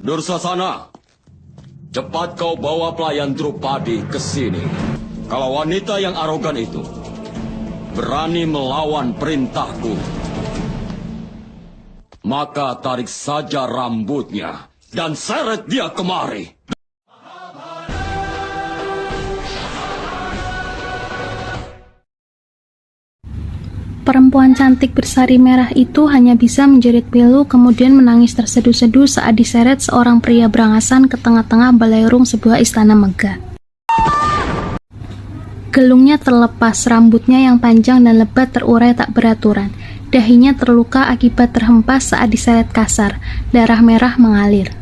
Dursasana, cepat kau bawa pelayan Drupadi ke sini. Kalau wanita yang arogan itu berani melawan perintahku, maka tarik saja rambutnya dan seret dia kemari. Perempuan cantik bersari merah itu hanya bisa menjerit pilu kemudian menangis terseduh-seduh saat diseret seorang pria berangasan ke tengah-tengah balairung sebuah istana megah. Gelungnya terlepas, rambutnya yang panjang dan lebat terurai tak beraturan. Dahinya terluka akibat terhempas saat diseret kasar, darah merah mengalir.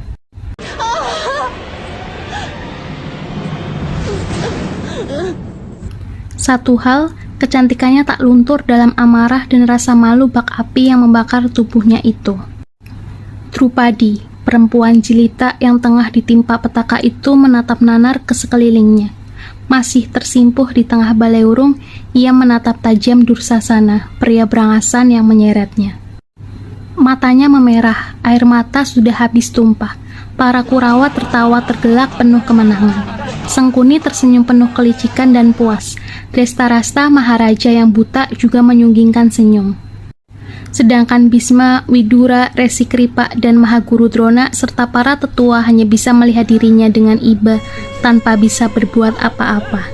Satu hal, kecantikannya tak luntur dalam amarah dan rasa malu bak api yang membakar tubuhnya itu. Drupadi, perempuan jelita yang tengah ditimpa petaka itu menatap nanar ke sekelilingnya. Masih tersimpuh di tengah balairung, ia menatap tajam Dursasana, pria berangasan yang menyeretnya. Matanya memerah, air mata sudah habis tumpah. Para Kurawa tertawa tergelak penuh kemenangan. Sengkuni tersenyum penuh kelicikan dan puas. Drestarasta Maharaja yang buta juga menyunggingkan senyum. Sedangkan Bisma, Widura, Resi Kripa, dan Mahaguru Drona serta para tetua hanya bisa melihat dirinya dengan iba tanpa bisa berbuat apa-apa.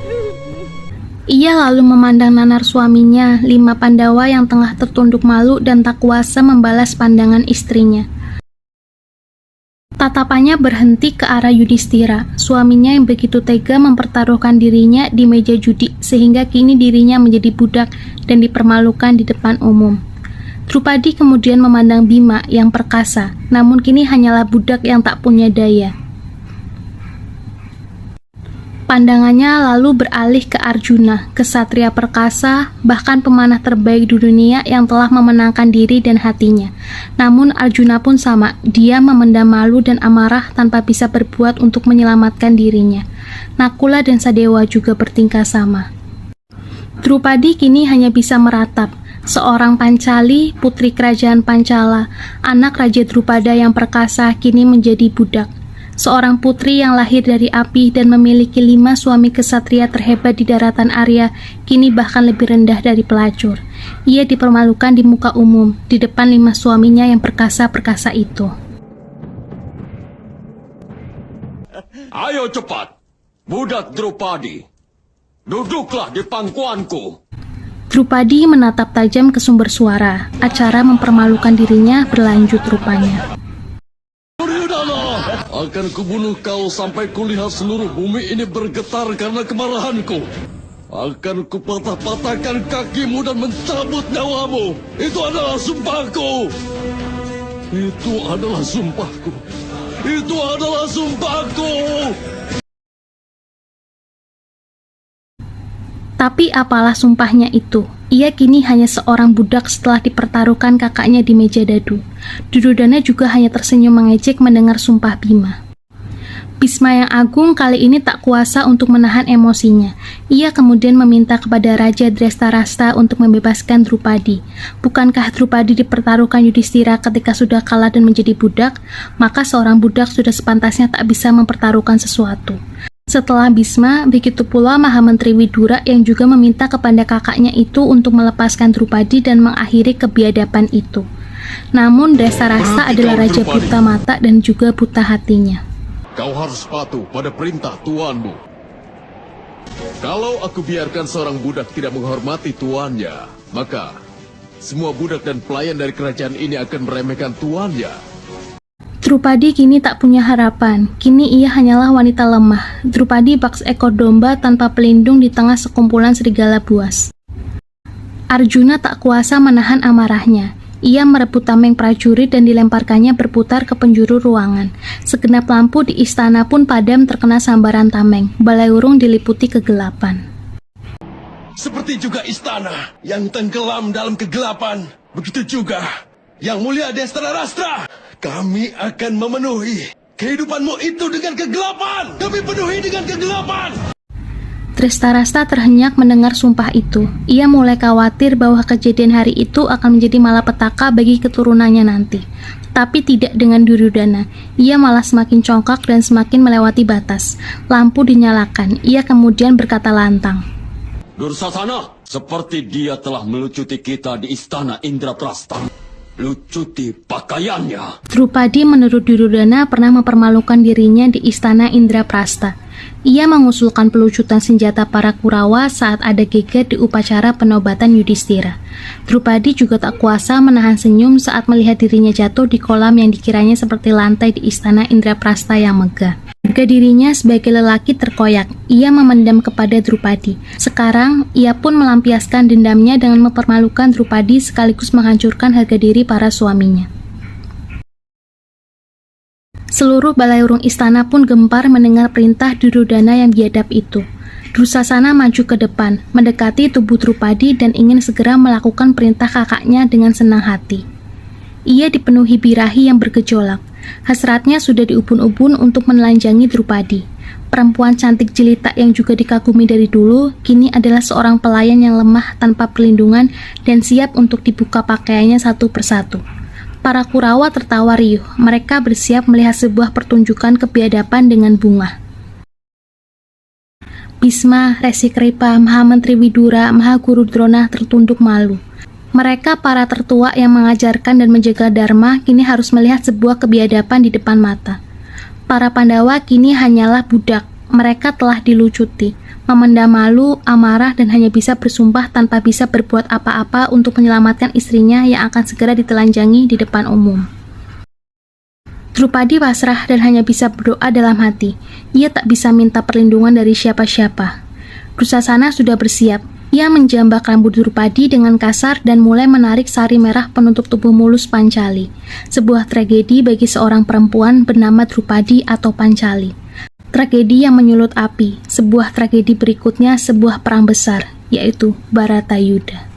Ia lalu memandang nanar suaminya, 5 Pandawa yang tengah tertunduk malu dan tak kuasa membalas pandangan istrinya. Tatapannya berhenti ke arah Yudhistira, suaminya yang begitu tega mempertaruhkan dirinya di meja judi sehingga kini dirinya menjadi budak dan dipermalukan di depan umum. Drupadi kemudian memandang Bima yang perkasa, namun kini hanyalah budak yang tak punya daya. Pandangannya lalu beralih ke Arjuna, kesatria perkasa, bahkan pemanah terbaik di dunia yang telah memenangkan diri dan hatinya. Namun Arjuna pun sama, dia memendam malu dan amarah tanpa bisa berbuat untuk menyelamatkan dirinya. Nakula dan Sadewa juga bertingkah sama. Drupadi kini hanya bisa meratap, seorang Pancali, putri kerajaan Pancala, anak Raja Drupada yang perkasa kini menjadi budak. Seorang putri yang lahir dari api dan memiliki 5 suami kesatria terhebat di daratan Arya, kini bahkan lebih rendah dari pelacur. Ia dipermalukan di muka umum, di depan 5 suaminya yang perkasa-perkasa itu. Ayo cepat, budak Drupadi, duduklah di pangkuanku. Drupadi menatap tajam ke sumber suara. Acara mempermalukan dirinya berlanjut rupanya. Akan kubunuh kau sampai kulihat seluruh bumi ini bergetar karena kemarahanku. Akan kupatah-patahkan kakimu dan mencabut nyawamu. Itu adalah sumpahku. Itu adalah sumpahku. Itu adalah sumpahku. Tapi apalah sumpahnya itu? Ia kini hanya seorang budak setelah dipertaruhkan kakaknya di meja dadu. Duryodhana juga hanya tersenyum mengejek mendengar sumpah Bima. Bisma yang agung kali ini tak kuasa untuk menahan emosinya. Ia kemudian meminta kepada Raja Drestarasta untuk membebaskan Drupadi. Bukankah Drupadi dipertaruhkan Yudhistira ketika sudah kalah dan menjadi budak? Maka seorang budak sudah sepantasnya tak bisa mempertaruhkan sesuatu. Setelah Bisma, begitu pula Mahamentri Widura yang juga meminta kepada kakaknya itu untuk melepaskan Drupadi dan mengakhiri kebiadaban itu. Namun Drestarasta adalah raja buta mata dan juga buta hatinya. Kau harus patuh pada perintah tuanmu. Kalau aku biarkan seorang budak tidak menghormati tuannya, maka semua budak dan pelayan dari kerajaan ini akan meremehkan tuannya. Drupadi kini tak punya harapan. Kini ia hanyalah wanita lemah. Drupadi bak seekor domba tanpa pelindung di tengah sekumpulan serigala buas. Arjuna tak kuasa menahan amarahnya. Ia merebut tameng prajurit dan dilemparkannya berputar ke penjuru ruangan. Segenap lampu di istana pun padam terkena sambaran tameng. Balairung diliputi kegelapan. Seperti juga istana yang tenggelam dalam kegelapan, begitu juga Yang Mulia Drestarasta, kami akan memenuhi kehidupanmu itu dengan kegelapan. Kami penuhi dengan kegelapan. Drestarasta terhenyak mendengar sumpah itu. Ia mulai khawatir bahwa kejadian hari itu akan menjadi malapetaka bagi keturunannya nanti. Tapi tidak dengan Duryodhana. Ia malah semakin congkak dan semakin melewati batas. Lampu dinyalakan. Ia kemudian berkata lantang. Dursasana, seperti dia telah melucuti kita di istana Indraprastha. Lucuti pakaiannya. Drupadi menurut Duryodhana pernah mempermalukan dirinya di istana Indraprastha. Ia mengusulkan pelucutan senjata para Kurawa saat ada geger di upacara penobatan Yudhistira. Drupadi juga tak kuasa menahan senyum saat melihat dirinya jatuh di kolam yang dikiranya seperti lantai di istana Indraprastha yang megah. Harga dirinya sebagai lelaki terkoyak. Ia memendam kepada Drupadi. Sekarang, ia pun melampiaskan dendamnya dengan mempermalukan Drupadi sekaligus menghancurkan harga diri para suaminya. Seluruh balairung istana pun gempar mendengar perintah Duryodhana yang biadab itu. Dursasana maju ke depan, mendekati tubuh Drupadi dan ingin segera melakukan perintah kakaknya dengan senang hati. Ia dipenuhi birahi yang bergejolak. Hasratnya sudah diubun-ubun untuk menelanjangi Drupadi. Perempuan cantik jelita yang juga dikagumi dari dulu, kini adalah seorang pelayan yang lemah tanpa perlindungan dan siap untuk dibuka pakaiannya satu persatu. Para Kurawa tertawa riuh. Mereka bersiap melihat sebuah pertunjukan kebiadaban dengan bunga. Bhisma, Resi Kripa, Mahamentri Widura, Mahaguru Drona tertunduk malu. Mereka para tertua yang mengajarkan dan menjaga dharma kini harus melihat sebuah kebiadaban di depan mata. Para Pandawa kini hanyalah budak. Mereka telah dilucuti, memendam malu, amarah, dan hanya bisa bersumpah tanpa bisa berbuat apa-apa untuk menyelamatkan istrinya yang akan segera ditelanjangi di depan umum. Drupadi pasrah dan hanya bisa berdoa dalam hati. Ia tak bisa minta perlindungan dari siapa-siapa. Dursasana sudah bersiap. Ia menjambak rambut Drupadi dengan kasar dan mulai menarik sari merah penutup tubuh mulus Pancali. Sebuah tragedi bagi seorang perempuan bernama Drupadi atau Pancali. Tragedi yang menyulut api. Sebuah tragedi berikutnya sebuah perang besar, yaitu Bharatayuddha.